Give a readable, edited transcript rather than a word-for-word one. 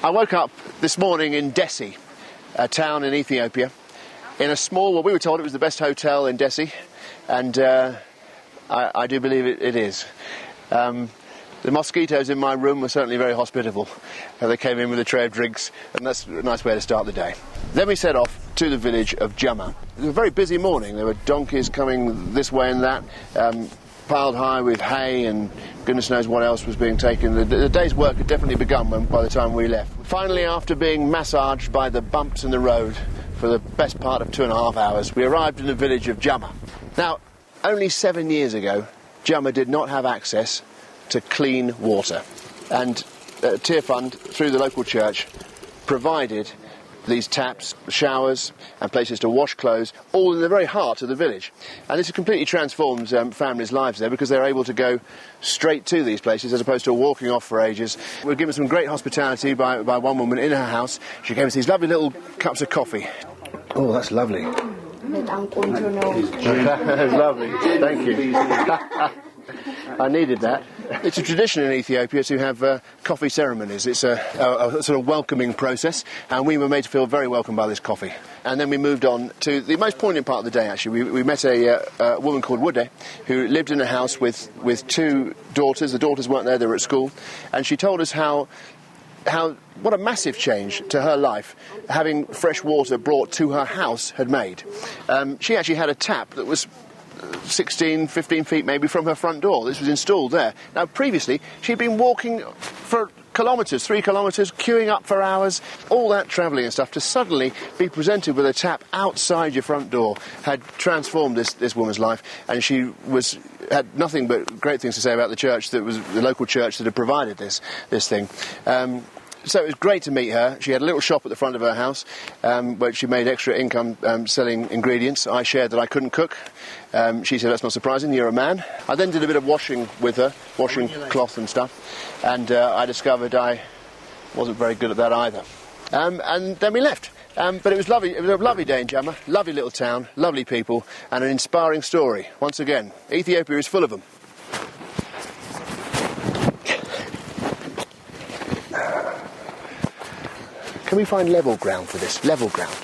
I woke up this morning in Dessie, a town in Ethiopia, in a small, well, we were told it was the best hotel in Dessie, and I do believe it is. The mosquitoes in my room were certainly very hospitable. They came in with a tray of drinks, and that's a nice way to start the day. Then we set off to the village of Jama. It was a very busy morning. There were donkeys coming this way and that, piled high with hay, and goodness knows what else was being taken. The day's work had definitely begun by the time we left. Finally, after being massaged by the bumps in the road for the best part of 2.5 hours, we arrived in the village of Jama. Now, only 7 years ago, Jama did not have access to clean water, and Tearfund, through the local church, provided these taps, showers and places to wash clothes, all in the very heart of the village. And this has completely transformed families' lives there, because they're able to go straight to these places as opposed to walking off for ages. We were given some great hospitality by one woman in her house. She gave us these lovely little cups of coffee. Oh, that's lovely. That's lovely. Thank you. I needed that. It's a tradition in Ethiopia to have coffee ceremonies. It's a sort of welcoming process, and we were made to feel very welcome by this coffee. And then we moved on to the most poignant part of the day, actually. We met a woman called Wude, who lived in a house with 2 daughters. The daughters weren't there, they were at school. And she told us what a massive change to her life having fresh water brought to her house had made. She actually had a tap that was 16, 15 feet maybe from her front door. This was installed there. Now, previously, she'd been walking for kilometres, 3 kilometres, queuing up for hours, all that travelling and stuff, to suddenly be presented with a tap outside your front door had transformed this woman's life, and she had nothing but great things to say about the church, that was the local church that had provided this thing. So it was great to meet her. She had a little shop at the front of her house where she made extra income selling ingredients. I shared that I couldn't cook. She said, that's not surprising, you're a man. I then did a bit of washing with her, washing cloth and stuff, and I discovered I wasn't very good at that either. And then we left. But it was lovely. It was a lovely day in Jama, lovely little town, lovely people, and an inspiring story. Once again, Ethiopia is full of them. Can we find level ground for this? Level ground.